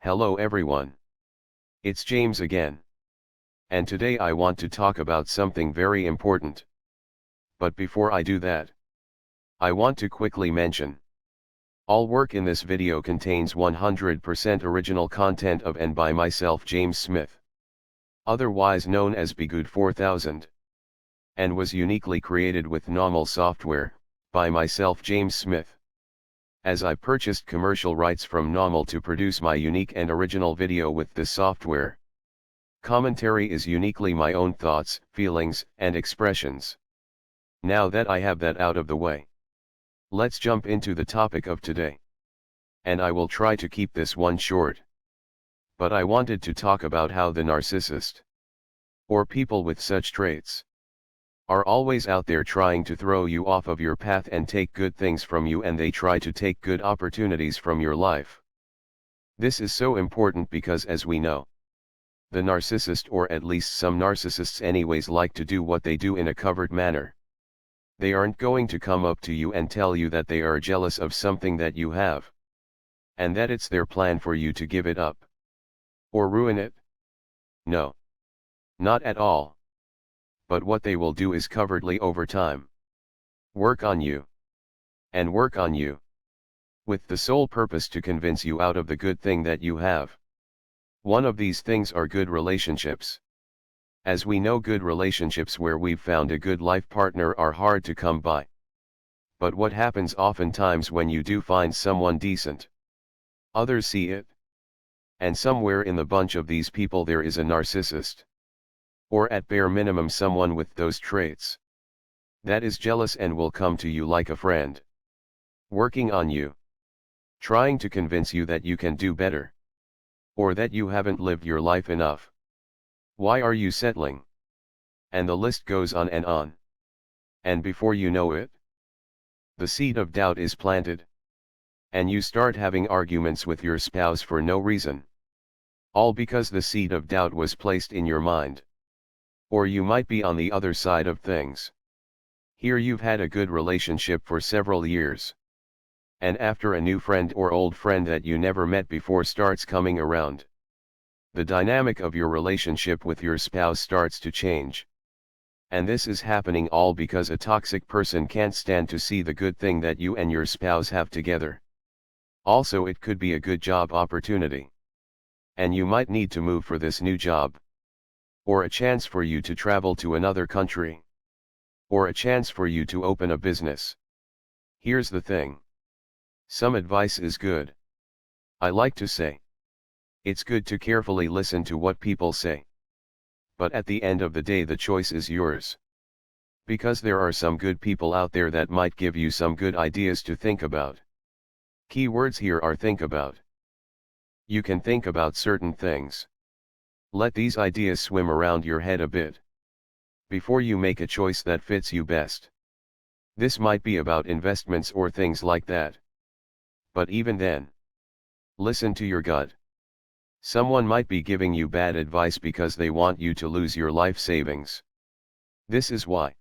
Hello everyone. It's James again. And today I want to talk about something very important. But before I do that, I want to quickly mention. All work in this video contains 100% original content of and by myself, James Smith, otherwise known as Bgood 4000, and was uniquely created with NAWMAL software, by myself, James Smith. As I purchased commercial rights from NAWMAL to produce my unique and original video with this software. Commentary is uniquely my own thoughts, feelings, and expressions. Now that I have that out of the way, let's jump into the topic of today. And I will try to keep this one short. But I wanted to talk about how the narcissist, or people with such traits, are always out there trying to throw you off of your path and take good things from you, and they try to take good opportunities from your life. This is so important because, as we know, the narcissist, or at least some narcissists anyways, like to do what they do in a covert manner. They aren't going to come up to you and tell you that they are jealous of something that you have, and that it's their plan for you to give it up, or ruin it. No. Not at all. But what they will do is covertly over time work on you, and work on you, with the sole purpose to convince you out of the good thing that you have. One of these things are good relationships. As we know, good relationships where we've found a good life partner are hard to come by. But what happens oftentimes when you do find someone decent? Others see it. And somewhere in the bunch of these people there is a narcissist. Or at bare minimum someone with those traits, that is jealous and will come to you like a friend, working on you, trying to convince you that you can do better, or that you haven't lived your life enough. Why are you settling? And the list goes on and on. And before you know it, the seed of doubt is planted, and you start having arguments with your spouse for no reason, all because the seed of doubt was placed in your mind. Or you might be on the other side of things. Here you've had a good relationship for several years. And after a new friend or old friend that you never met before starts coming around, the dynamic of your relationship with your spouse starts to change. And this is happening all because a toxic person can't stand to see the good thing that you and your spouse have together. Also, it could be a good job opportunity, and you might need to move for this new job. Or a chance for you to travel to another country. Or a chance for you to open a business. Here's the thing. Some advice is good. I like to say, it's good to carefully listen to what people say. But at the end of the day, the choice is yours. Because there are some good people out there that might give you some good ideas to think about. Key words here are think about. You can think about certain things. Let these ideas swim around your head a bit before you make a choice that fits you best. This might be about investments or things like that. But even then, listen to your gut. Someone might be giving you bad advice because they want you to lose your life savings. This is why.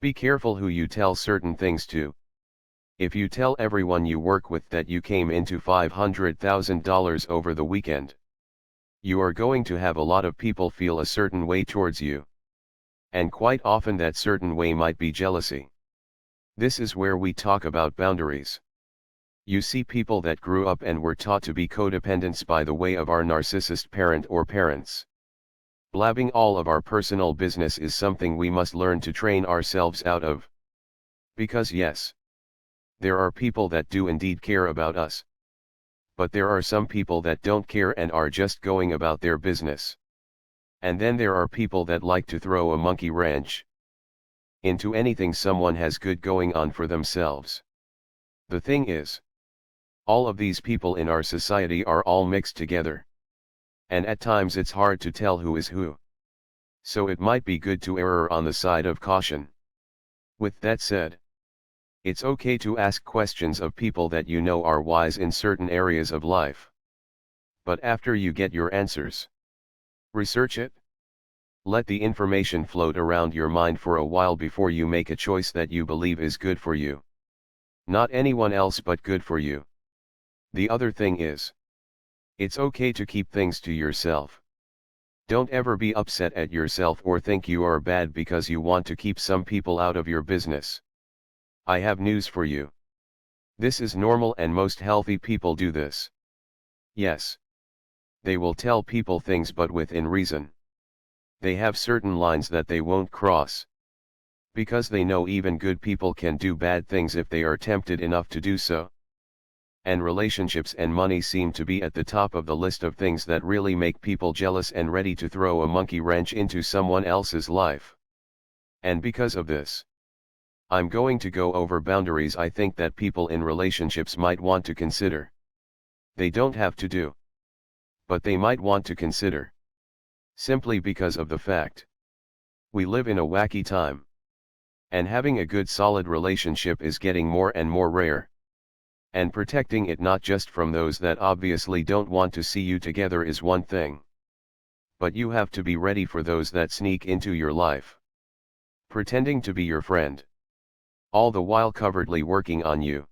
Be careful who you tell certain things to. If you tell everyone you work with that you came into $500,000 over the weekend, you are going to have a lot of people feel a certain way towards you. And quite often that certain way might be jealousy. This is where we talk about boundaries. You see people that grew up and were taught to be codependents by the way of our narcissist parent or parents. Blabbing all of our personal business is something we must learn to train ourselves out of. Because yes, there are people that do indeed care about us. But there are some people that don't care and are just going about their business. And then there are people that like to throw a monkey wrench into anything someone has good going on for themselves. The thing is, all of these people in our society are all mixed together. And at times it's hard to tell who is who. So it might be good to err on the side of caution. With that said, it's okay to ask questions of people that you know are wise in certain areas of life. But after you get your answers, research it. Let the information float around your mind for a while before you make a choice that you believe is good for you. Not anyone else but good for you. The other thing is, It's okay to keep things to yourself. Don't ever be upset at yourself or think you are bad because you want to keep some people out of your business. I have news for you. This is normal and most healthy people do this. Yes. They will tell people things but within reason. They have certain lines that they won't cross. Because they know even good people can do bad things if they are tempted enough to do so. And relationships and money seem to be at the top of the list of things that really make people jealous and ready to throw a monkey wrench into someone else's life. And because of this, I'm going to go over boundaries I think that people in relationships might want to consider. They don't have to do, but they might want to consider. Simply because of the fact we live in a wacky time. And having a good solid relationship is getting more and more rare. And protecting it not just from those that obviously don't want to see you together is one thing. But you have to be ready for those that sneak into your life, pretending to be your friend, all the while covertly working on you.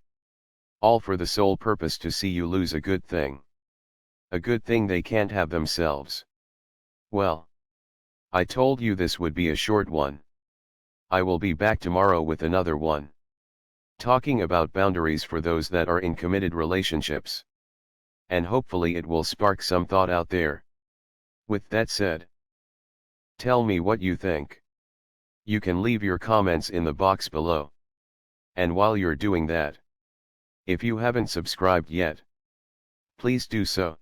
All for the sole purpose to see you lose a good thing. A good thing they can't have themselves. Well, I told you this would be a short one. I will be back tomorrow with another one, talking about boundaries for those that are in committed relationships. And hopefully it will spark some thought out there. With that said, tell me what you think. You can leave your comments in the box below. And while you're doing that, if you haven't subscribed yet, please do so,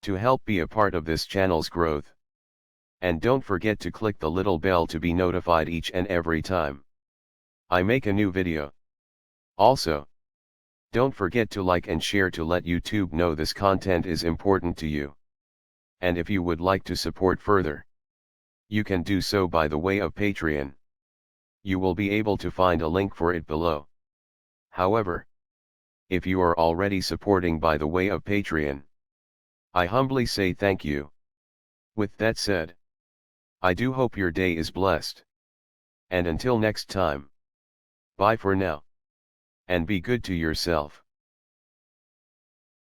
to help be a part of this channel's growth. And don't forget to click the little bell to be notified each and every time I make a new video. Also, don't forget to like and share to let YouTube know this content is important to you. And if you would like to support further, you can do so by the way of Patreon. You will be able to find a link for it below. However, if you are already supporting by the way of Patreon, I humbly say thank you. With that said, I do hope your day is blessed. And until next time, bye for now. And be good to yourself.